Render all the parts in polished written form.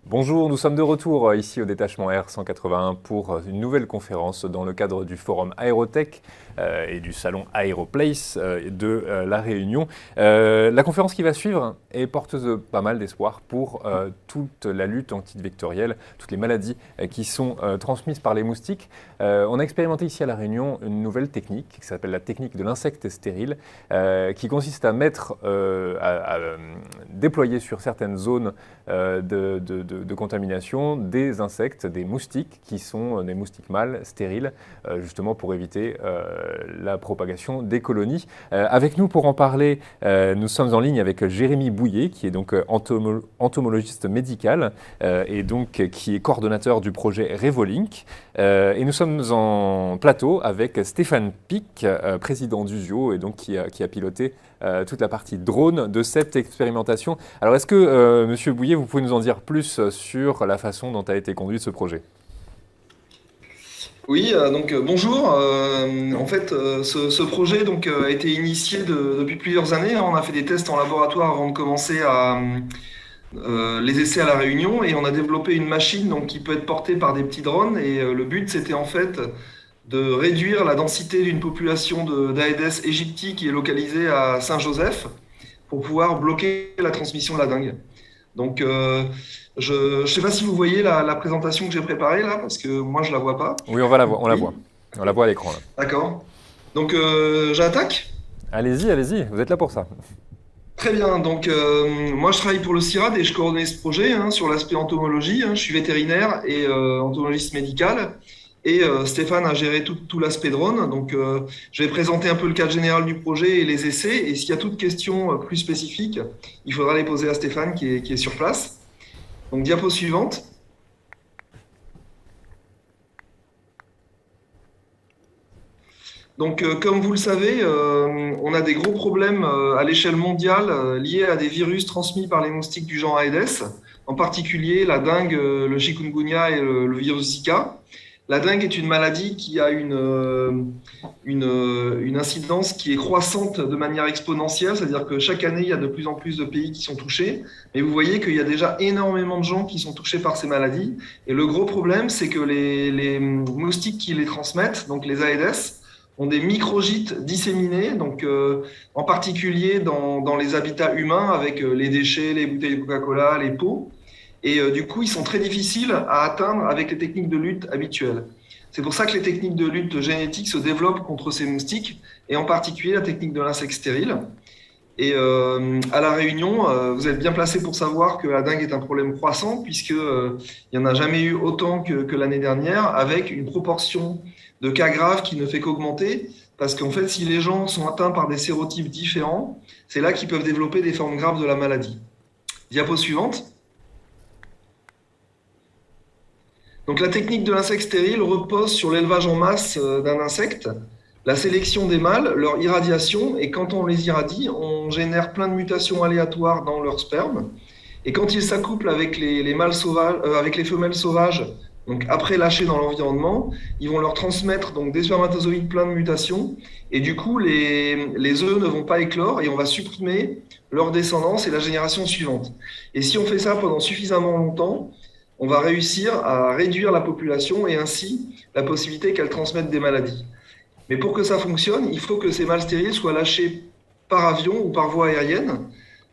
Bonjour, nous sommes de retour ici au détachement R181 pour une nouvelle conférence dans le cadre du forum Aérotech et du salon Aéroplace de La Réunion. La conférence qui va suivre est porteuse de pas mal d'espoir pour toute la lutte antivectorielle, toutes les maladies qui sont transmises par les moustiques. On a expérimenté ici à La Réunion une nouvelle technique qui s'appelle la technique de l'insecte stérile, qui consiste à déployer sur certaines zones de contamination des insectes, des moustiques qui sont des moustiques mâles stériles, justement pour éviter la propagation des colonies. Avec nous pour en parler, nous sommes en ligne avec Jérémy Bouillet, qui est donc entomologiste médical et donc qui est coordonnateur du projet Revolink. Et nous sommes en plateau avec Stéphane Pic, président d'Usio, et donc qui a piloté toute la partie drone de cette expérimentation. Alors est-ce que, Monsieur Bouillet, vous pouvez nous en dire plus sur la façon dont a été conduit ce projet? Oui, bonjour. En fait, ce projet a été initié depuis plusieurs années, hein. On a fait des tests en laboratoire avant de commencer les essais à La Réunion, et on a développé une machine qui peut être portée par des petits drones. Et le but, c'était en fait de réduire la densité d'une population d'Aedes aegypti qui est localisée à Saint-Joseph pour pouvoir bloquer la transmission de la dengue. Donc, je ne sais pas si vous voyez la présentation que j'ai préparée là, parce que moi, je la vois pas. Oui, on va la voir, on la Oui, voit. On la voit à l'écran là. d'accord. J'attaque. Allez-y, allez-y, vous êtes là pour ça. Très bien. Moi, je travaille pour le CIRAD et je coordonne ce projet, hein, sur l'aspect entomologie, hein. Je suis vétérinaire et entomologiste médical. Et Stéphane a géré tout l'aspect drone. Je vais présenter un peu le cadre général du projet et les essais. Et s'il y a toute question plus spécifique, il faudra les poser à Stéphane qui est sur place. Donc, diapo suivante. Comme vous le savez, on a des gros problèmes à l'échelle mondiale liés à des virus transmis par les moustiques du genre Aedes, en particulier la dengue, le chikungunya et le virus Zika. La dengue est une maladie qui a une incidence qui est croissante de manière exponentielle, c'est-à-dire que chaque année, il y a de plus en plus de pays qui sont touchés. Mais vous voyez qu'il y a déjà énormément de gens qui sont touchés par ces maladies. Et le gros problème, c'est que les moustiques qui les transmettent, donc les Aedes, ont des microgîtes disséminés, en particulier dans les habitats humains avec les déchets, les bouteilles de Coca-Cola, les pots. Et du coup, ils sont très difficiles à atteindre avec les techniques de lutte habituelles. C'est pour ça que les techniques de lutte génétique se développent contre ces moustiques, et en particulier la technique de l'insecte stérile. Et à La Réunion, vous êtes bien placé pour savoir que la dengue est un problème croissant, puisque il n'y en a jamais eu autant que l'année dernière, avec une proportion de cas graves qui ne fait qu'augmenter. Parce qu'en fait, si les gens sont atteints par des sérotypes différents, c'est là qu'ils peuvent développer des formes graves de la maladie. Diapo suivante. Donc la technique de l'insecte stérile repose sur l'élevage en masse d'un insecte, la sélection des mâles, leur irradiation, et quand on les irradie, on génère plein de mutations aléatoires dans leur sperme. Et quand ils s'accouplent avec les mâles sauvages, avec les femelles sauvages, donc après lâcher dans l'environnement, ils vont leur transmettre donc des spermatozoïdes plein de mutations, et du coup les œufs ne vont pas éclore et on va supprimer leur descendance et la génération suivante. Et si on fait ça pendant suffisamment longtemps, on va réussir à réduire la population et ainsi la possibilité qu'elle transmette des maladies. Mais pour que ça fonctionne, il faut que ces mâles stériles soient lâchés par avion ou par voie aérienne,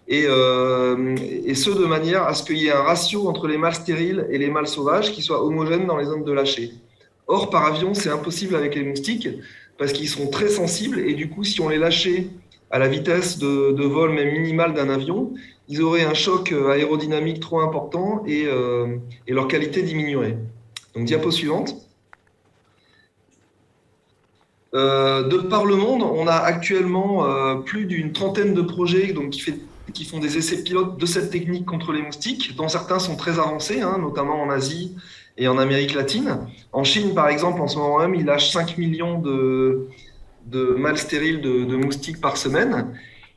et ce de manière à ce qu'il y ait un ratio entre les mâles stériles et les mâles sauvages qui soit homogène dans les zones de lâcher. Or, par avion, c'est impossible avec les moustiques parce qu'ils sont très sensibles, et du coup, si on les lâchait à la vitesse de vol même minimale d'un avion, ils auraient un choc aérodynamique trop important, et leur qualité diminuerait. Donc, diapo suivante. De par le monde, on a actuellement plus d'une trentaine de projets qui font des essais pilotes de cette technique contre les moustiques, dont certains sont très avancés, hein, notamment en Asie et en Amérique latine. En Chine, par exemple, en ce moment même, ils lâchent 5 millions de mâles stériles de moustiques par semaine.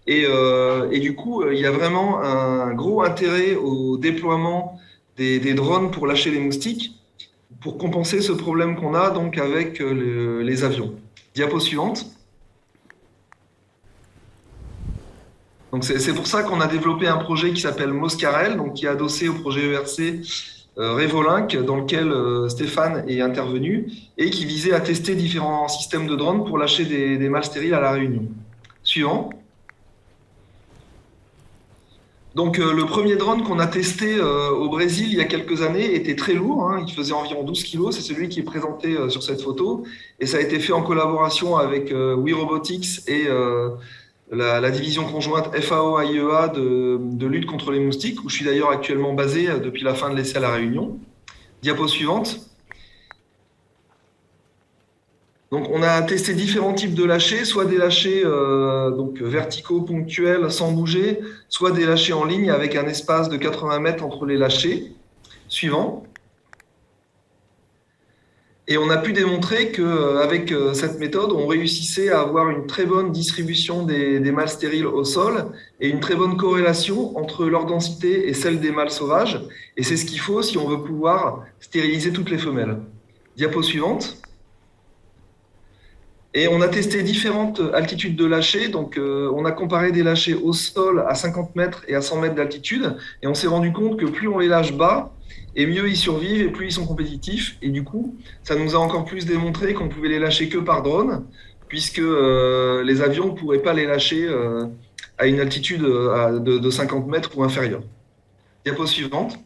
Et du coup, il y a vraiment un gros intérêt au déploiement des drones pour lâcher les moustiques, pour compenser ce problème qu'on a donc avec les avions. Diapo suivante. Donc c'est pour ça qu'on a développé un projet qui s'appelle Moscarel, donc qui est adossé au projet ERC Revolink, dans lequel Stéphane est intervenu et qui visait à tester différents systèmes de drones pour lâcher des mâles stériles à La Réunion. Suivant. Donc le premier drone qu'on a testé au Brésil il y a quelques années était très lourd, hein, il faisait environ 12 kg, c'est celui qui est présenté sur cette photo, et ça a été fait en collaboration avec We Robotics et la division conjointe FAO-IEA de lutte contre les moustiques, où je suis d'ailleurs actuellement basé depuis la fin de l'essai à La Réunion. Diapo suivante. Donc, on a testé différents types de lâchers, soit des lâchers donc verticaux, ponctuels, sans bouger, soit des lâchers en ligne avec un espace de 80 mètres entre les lâchers. Suivant. Et on a pu démontrer qu'avec cette méthode, on réussissait à avoir une très bonne distribution des mâles stériles au sol et une très bonne corrélation entre leur densité et celle des mâles sauvages. Et c'est ce qu'il faut si on veut pouvoir stériliser toutes les femelles. Diapo suivante. Et on a testé différentes altitudes de lâcher. Donc, on a comparé des lâchers au sol à 50 mètres et à 100 mètres d'altitude. Et on s'est rendu compte que plus on les lâche bas, et mieux ils survivent et plus ils sont compétitifs. Et du coup, ça nous a encore plus démontré qu'on pouvait les lâcher que par drone, puisque les avions ne pourraient pas les lâcher à une altitude de 50 mètres ou inférieure. Diapo suivante.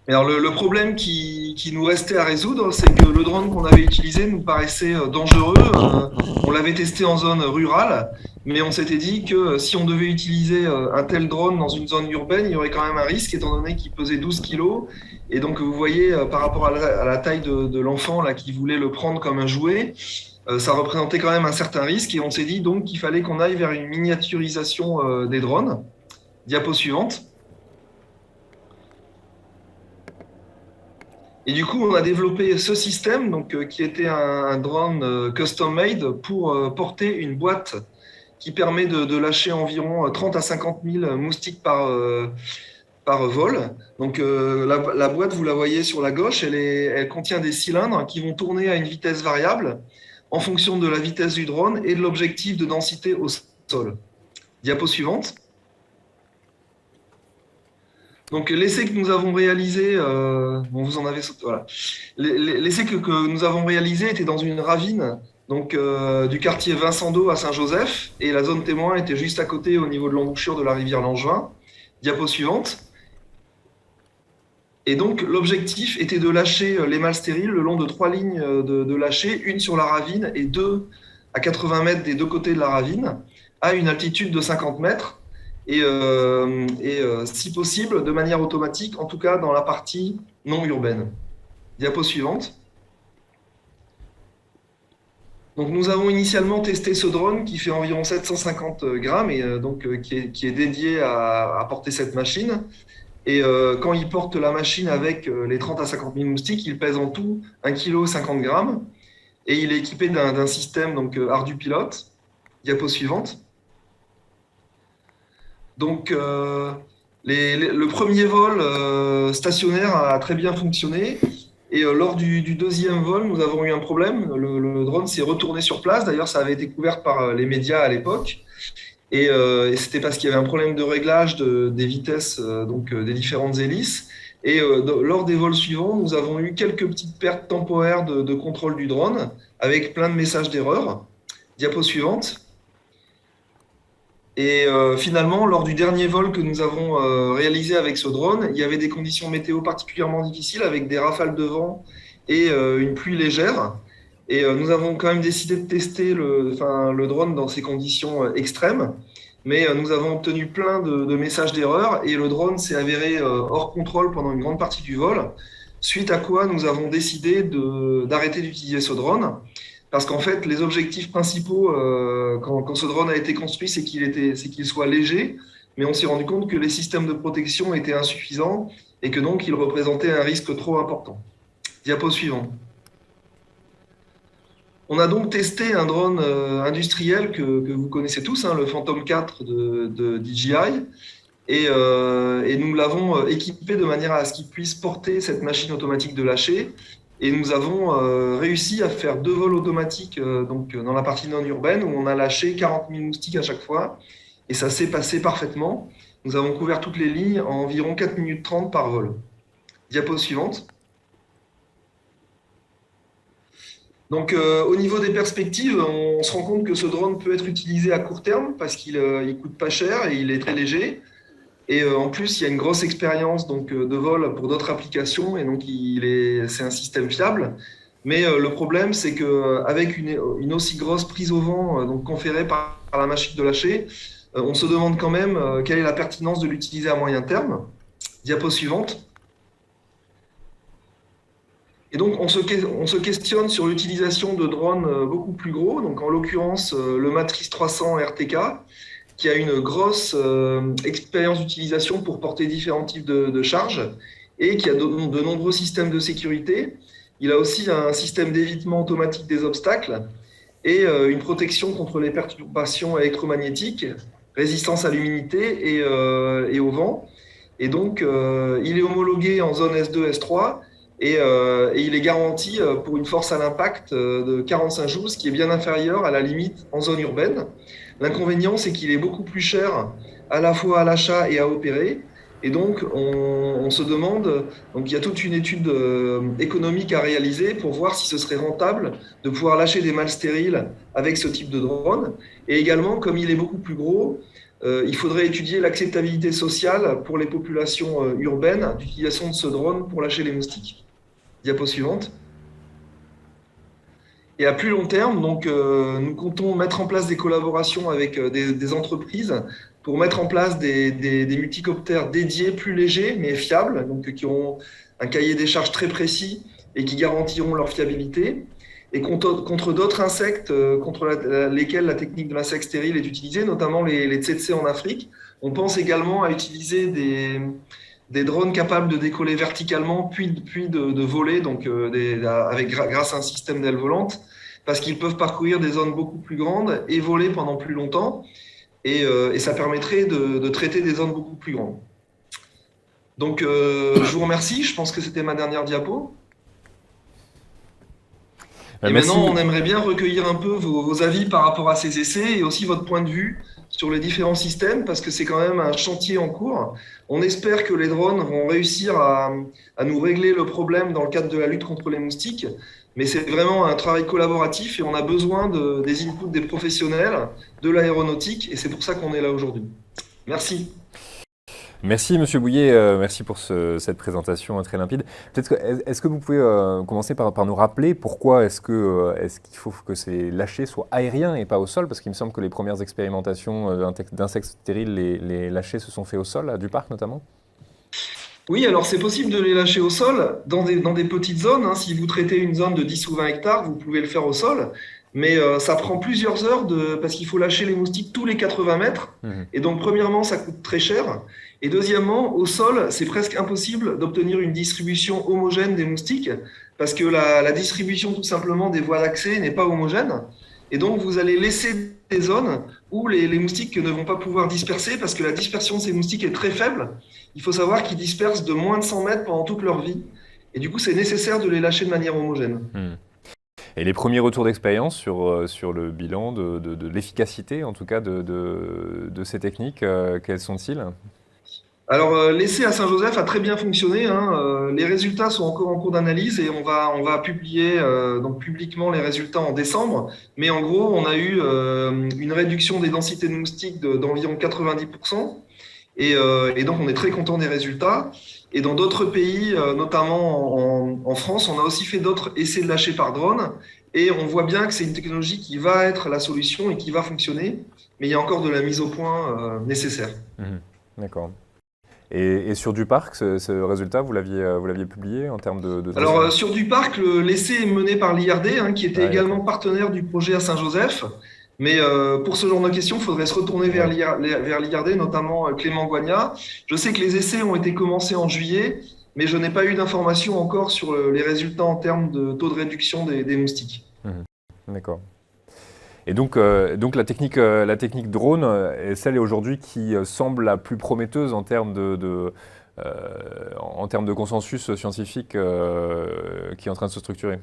Alors le problème qui nous restait à résoudre, c'est que le drone qu'on avait utilisé nous paraissait dangereux. On l'avait testé en zone rurale, mais on s'était dit que si on devait utiliser un tel drone dans une zone urbaine, il y aurait quand même un risque, étant donné qu'il pesait 12 kilos. Et donc vous voyez, par rapport à la taille de l'enfant là qui voulait le prendre comme un jouet, ça représentait quand même un certain risque. Et on s'est dit donc qu'il fallait qu'on aille vers une miniaturisation des drones. Diapo suivante. Et du coup, on a développé ce système donc, qui était un drone custom-made pour porter une boîte qui permet de lâcher environ 30 à 50 000 moustiques par vol. Donc la boîte, vous la voyez sur la gauche, elle contient des cylindres qui vont tourner à une vitesse variable en fonction de la vitesse du drone et de l'objectif de densité au sol. Diapo suivante. Donc l'essai que nous avons réalisé, bon, vous en avez, voilà. L'essai que nous avons réalisé était dans une ravine donc, du quartier Vincent d'Eau à Saint-Joseph, et la zone témoin était juste à côté au niveau de l'embouchure de la rivière Langevin. Diapo suivante. Et donc l'objectif était de lâcher les mâles stériles le long de 3 lignes de lâcher, une sur la ravine et 2 à 80 mètres des deux côtés de la ravine, à une altitude de 50 mètres. Et si possible, de manière automatique, en tout cas dans la partie non urbaine. Diapo suivante. Donc nous avons initialement testé ce drone qui fait environ 750 grammes et qui est dédié à porter cette machine. Et quand il porte la machine avec les 30 à 50 000 moustiques, il pèse en tout 1,50 kg. Et il est équipé d'un système donc, ArduPilot. Diapo suivante. Donc, le premier vol stationnaire a très bien fonctionné. Et lors du deuxième vol, nous avons eu un problème. Le drone s'est retourné sur place. D'ailleurs, ça avait été couvert par les médias à l'époque. Et c'était parce qu'il y avait un problème de réglage des vitesses des différentes hélices. Et lors des vols suivants, nous avons eu quelques petites pertes temporaires de contrôle du drone avec plein de messages d'erreur. Diapo suivante. Et finalement, lors du dernier vol que nous avons réalisé avec ce drone, il y avait des conditions météo particulièrement difficiles avec des rafales de vent et une pluie légère. Et nous avons quand même décidé de tester le drone dans ces conditions extrêmes. Mais nous avons obtenu plein de messages d'erreur et le drone s'est avéré hors contrôle pendant une grande partie du vol. Suite à quoi nous avons décidé d'arrêter d'utiliser ce drone. Parce qu'en fait, les objectifs principaux, quand ce drone a été construit, c'est qu'il soit léger. Mais on s'est rendu compte que les systèmes de protection étaient insuffisants et que donc il représentait un risque trop important. Diapo suivant. On a donc testé un drone industriel que vous connaissez tous, hein, le Phantom 4 de DJI. Et nous l'avons équipé de manière à ce qu'il puisse porter cette machine automatique de lâcher Et nous avons réussi à faire 2 vols automatiques donc, dans la partie non urbaine où on a lâché 40 000 moustiques à chaque fois. Et ça s'est passé parfaitement. Nous avons couvert toutes les lignes en environ 4 minutes 30 par vol. Diapo suivante. Donc, au niveau des perspectives, on se rend compte que ce drone peut être utilisé à court terme parce qu'il ne coûte pas cher et il est très léger. Et en plus, il y a une grosse expérience donc, de vol pour d'autres applications et donc c'est un système fiable. Mais le problème, c'est qu'avec une aussi grosse prise au vent donc conférée par la machine de lâcher, on se demande quand même quelle est la pertinence de l'utiliser à moyen terme. Diapo suivante. Et donc, on se questionne sur l'utilisation de drones beaucoup plus gros, donc en l'occurrence le Matrice 300 RTK, qui a une grosse expérience d'utilisation pour porter différents types de charges et qui a de nombreux systèmes de sécurité. Il a aussi un système d'évitement automatique des obstacles et une protection contre les perturbations électromagnétiques, résistance à l'humidité et au vent. Et donc, il est homologué en zone S2, S3 et il est garanti pour une force à l'impact de 45 joules, ce qui est bien inférieur à la limite en zone urbaine. L'inconvénient, c'est qu'il est beaucoup plus cher à la fois à l'achat et à opérer. Et donc, on se demande, donc il y a toute une étude économique à réaliser pour voir si ce serait rentable de pouvoir lâcher des mâles stériles avec ce type de drone. Et également, comme il est beaucoup plus gros, il faudrait étudier l'acceptabilité sociale pour les populations urbaines d'utilisation de ce drone pour lâcher les moustiques. Diapo suivante. Et à plus long terme, donc, nous comptons mettre en place des collaborations avec des entreprises pour mettre en place des multicoptères dédiés, plus légers, mais fiables, donc, qui auront un cahier des charges très précis et qui garantiront leur fiabilité. Et contre d'autres insectes contre lesquels la technique de l'insecte stérile est utilisée, notamment les tsetse en Afrique. On pense également à utiliser des drones capables de décoller verticalement, puis de voler, donc grâce à un système d'aile volante, parce qu'ils peuvent parcourir des zones beaucoup plus grandes et voler pendant plus longtemps, et ça permettrait de traiter des zones beaucoup plus grandes. Donc, je vous remercie, je pense que c'était ma dernière diapo. Et Merci. maintenant, on aimerait bien recueillir un peu vos avis par rapport à ces essais et aussi votre point de vue sur les différents systèmes parce que c'est quand même un chantier en cours. On espère que les drones vont réussir à nous régler le problème dans le cadre de la lutte contre les moustiques, mais c'est vraiment un travail collaboratif et on a besoin des inputs des professionnels de l'aéronautique et c'est pour ça qu'on est là aujourd'hui. Merci. Merci Monsieur Bouillet, merci pour cette présentation très limpide. Est-ce que vous pouvez commencer par nous rappeler pourquoi est-ce qu'il faut que ces lâchers soient aériens et pas au sol? Parce qu'il me semble que les premières expérimentations d'insectes stériles, les lâchers se sont faits au sol, du parc notamment. Oui, alors c'est possible de les lâcher au sol dans des petites zones, hein. Si vous traitez une zone de 10 ou 20 hectares, vous pouvez le faire au sol. Mais ça prend plusieurs heures parce qu'il faut lâcher les moustiques tous les 80 mètres. Et donc, premièrement, ça coûte très cher. Et deuxièmement, au sol, c'est presque impossible d'obtenir une distribution homogène des moustiques parce que la distribution tout simplement des voies d'accès n'est pas homogène. Et donc, vous allez laisser des zones où les moustiques ne vont pas pouvoir disperser parce que la dispersion de ces moustiques est très faible. Il faut savoir qu'ils dispersent de moins de 100 mètres pendant toute leur vie. Et du coup, c'est nécessaire de les lâcher de manière homogène. Et les premiers retours d'expérience sur le bilan de l'efficacité, en tout cas, de ces techniques, quels sont-ils? Alors, l'essai à Saint-Joseph a très bien fonctionné, hein. Les résultats sont encore en cours d'analyse et on va publier donc publiquement les résultats en décembre. Mais en gros, on a eu une réduction des densités de moustiques d'environ 90%. Et donc, on est très content des résultats. Et dans d'autres pays, notamment en France, on a aussi fait d'autres essais de lâcher par drone. Et on voit bien que c'est une technologie qui va être la solution et qui va fonctionner. Mais il y a encore de la mise au point nécessaire. D'accord. Et sur du parc, ce résultat, vous l'aviez publié en termes de Alors, sur du parc, l'essai est mené par l'IRD, hein, qui était également partenaire du projet à Saint-Joseph. Mais pour ce genre de questions, il faudrait se retourner vers l'IRD, notamment Clément Goignat. Je sais que les essais ont été commencés en juillet, mais je n'ai pas eu d'informations encore sur les résultats en termes de taux de réduction des moustiques. D'accord. Et donc la technique drone est celle aujourd'hui qui semble la plus prometteuse en termes en termes de consensus scientifique qui est en train de se structurer?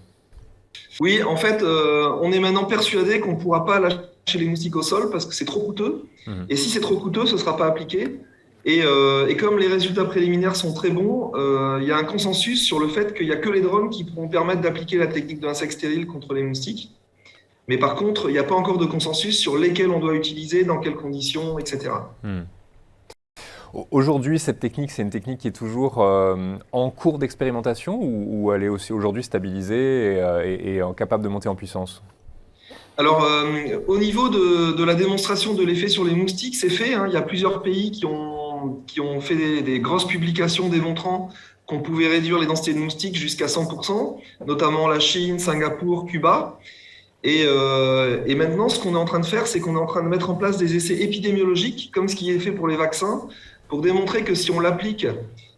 Oui, en fait, on est maintenant persuadé qu'on ne pourra pas lâcher les moustiques au sol parce que c'est trop coûteux. Mhm. Et si c'est trop coûteux, ce ne sera pas appliqué. Et comme les résultats préliminaires sont très bons, il y a un consensus sur le fait qu'il n'y a que les drones qui pourront permettre d'appliquer la technique de l'insecte stérile contre les moustiques. Mais par contre, il n'y a pas encore de consensus sur lesquels on doit utiliser, dans quelles conditions, etc. Mhm. Aujourd'hui, cette technique, c'est une technique qui est toujours en cours d'expérimentation ou elle est aussi aujourd'hui stabilisée et capable de monter en puissance? Alors, au niveau de la démonstration de l'effet sur les moustiques, c'est fait, hein. Il y a plusieurs pays qui ont fait des grosses publications démontrant qu'on pouvait réduire les densités de moustiques jusqu'à 100%, notamment la Chine, Singapour, Cuba. Et maintenant, ce qu'on est en train de faire, c'est qu'on est en train de mettre en place des essais épidémiologiques, comme ce qui est fait pour les vaccins, pour démontrer que si on l'applique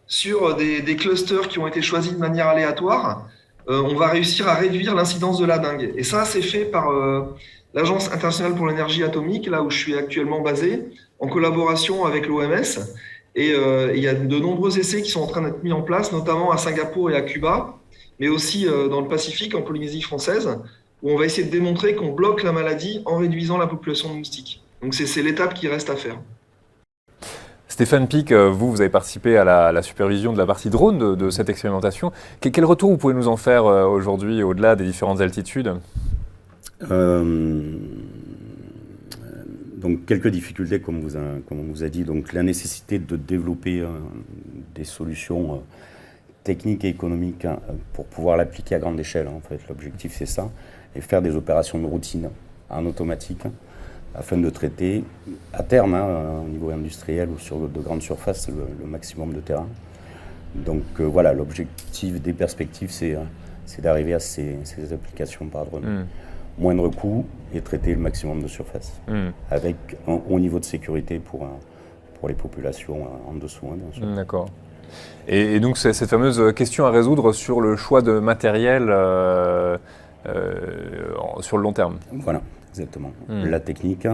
sur des clusters qui ont été choisis de manière aléatoire, on va réussir à réduire l'incidence de la dengue. Et ça, c'est fait par l'Agence internationale pour l'énergie atomique, là où je suis actuellement basé, en collaboration avec l'OMS. Et il y a de nombreux essais qui sont en train d'être mis en place, notamment à Singapour et à Cuba, mais aussi dans le Pacifique, en Polynésie française, où on va essayer de démontrer qu'on bloque la maladie en réduisant la population de moustiques. Donc c'est l'étape qui reste à faire. Stéphane Pic, vous avez participé à la supervision de la partie drone de cette expérimentation. Quel retour vous pouvez nous en faire aujourd'hui, au-delà des différentes altitudes? Donc quelques difficultés, comme on vous a dit. Donc la nécessité de développer des solutions techniques et économiques pour pouvoir l'appliquer à grande échelle. En fait, l'objectif c'est ça, et faire des opérations de routine en automatique afin de traiter à terme, au niveau industriel ou sur de grandes surfaces, le maximum de terrain. Donc voilà, l'objectif des perspectives, c'est d'arriver à ces applications par drone. Moindre coût et traiter le maximum de surface, avec un haut niveau de sécurité pour les populations en dessous, bien sûr. D'accord. Et donc c'est cette fameuse question à résoudre sur le choix de matériel sur le long terme. Voilà, exactement. La technique,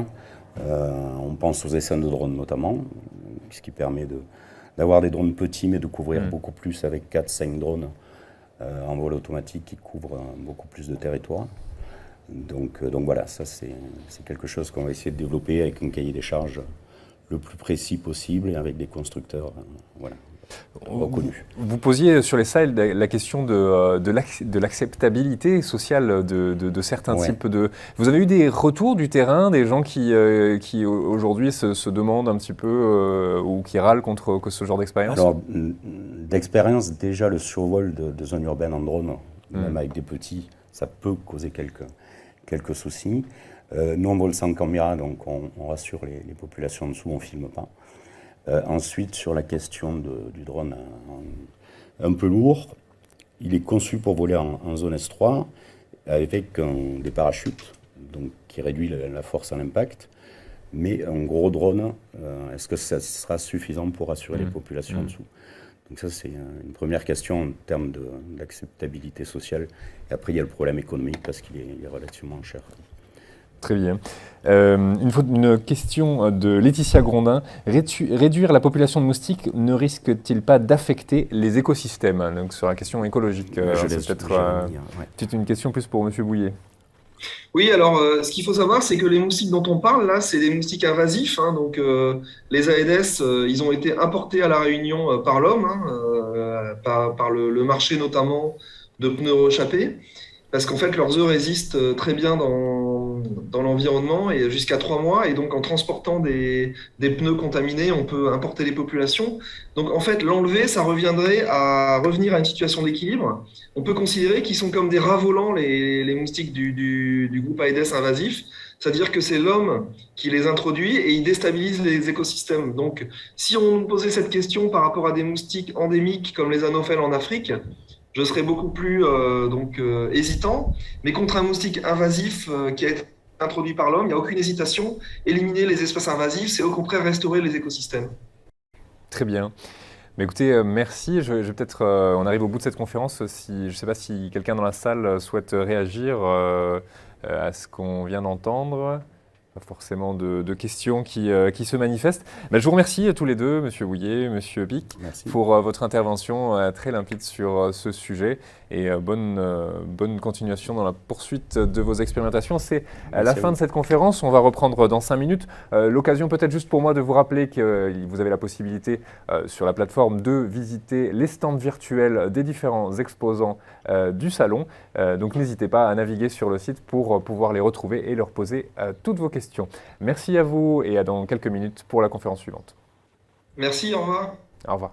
on pense aux essaims de drones notamment, ce qui permet d'avoir des drones petits mais de couvrir beaucoup plus avec 4-5 drones en vol automatique qui couvrent beaucoup plus de territoire. Donc voilà, ça c'est quelque chose qu'on va essayer de développer avec un cahier des charges le plus précis possible et avec des constructeurs reconnus. Vous posiez sur les slides la question de l'acceptabilité sociale de certains types de... Vous avez eu des retours du terrain, des gens qui aujourd'hui se demandent un petit peu ou qui râlent contre ce genre d'expérience? Alors, d'expérience, déjà le survol de zones urbaines en drone, même avec des petits, ça peut causer quelques soucis. Nous, on vole sans caméra, donc on rassure les populations en dessous, on ne filme pas. Ensuite, sur la question du drone un peu lourd, il est conçu pour voler en zone S3 avec des parachutes, donc qui réduit la force à l'impact. Mais un gros drone, est-ce que ça sera suffisant pour rassurer les populations en dessous? Donc ça, c'est une première question en termes d'acceptabilité sociale. Et après, il y a le problème économique parce qu'il est relativement cher. Très bien. Une question de Laetitia Grondin. Réduire la population de moustiques ne risque-t-il pas d'affecter les écosystèmes? Donc sur la question écologique, c'est peut-être une question plus pour M. Bouillet. Oui, alors ce qu'il faut savoir, c'est que les moustiques dont on parle là, c'est des moustiques invasifs. Donc les Aedes, ils ont été importés à La Réunion par l'homme, par le marché notamment de pneus rechappés, parce qu'en fait leurs œufs résistent très bien dans l'environnement et jusqu'à 3 mois. Et donc en transportant des pneus contaminés, on peut importer les populations. Donc en fait l'enlever, ça reviendrait à revenir à une situation d'équilibre. On peut considérer qu'ils sont comme des rats volants, les moustiques du groupe Aedes invasif. C'est-à-dire que c'est l'homme qui les introduit et il déstabilise les écosystèmes. Donc, si on nous posait cette question par rapport à des moustiques endémiques comme les anophèles en Afrique, je serais beaucoup plus hésitant. Mais contre un moustique invasif qui a été introduit par l'homme, il n'y a aucune hésitation. Éliminer les espèces invasives, c'est au contraire restaurer les écosystèmes. Très bien. Mais écoutez, merci. Je vais peut-être, on arrive au bout de cette conférence. Je ne sais pas si quelqu'un dans la salle souhaite réagir à ce qu'on vient d'entendre. Pas forcément de questions qui se manifestent. Je vous remercie tous les deux, Monsieur Bouillet, Monsieur Pic, pour votre intervention très limpide sur ce sujet et bonne continuation dans la poursuite de vos expérimentations. C'est la fin de cette conférence. On va reprendre dans 5 minutes. L'occasion peut-être juste pour moi de vous rappeler que vous avez la possibilité sur la plateforme de visiter les stands virtuels des différents exposants du salon. Donc n'hésitez pas à naviguer sur le site pour pouvoir les retrouver et leur poser toutes vos questions. Merci à vous et à dans quelques minutes pour la conférence suivante. Merci, au revoir. Au revoir.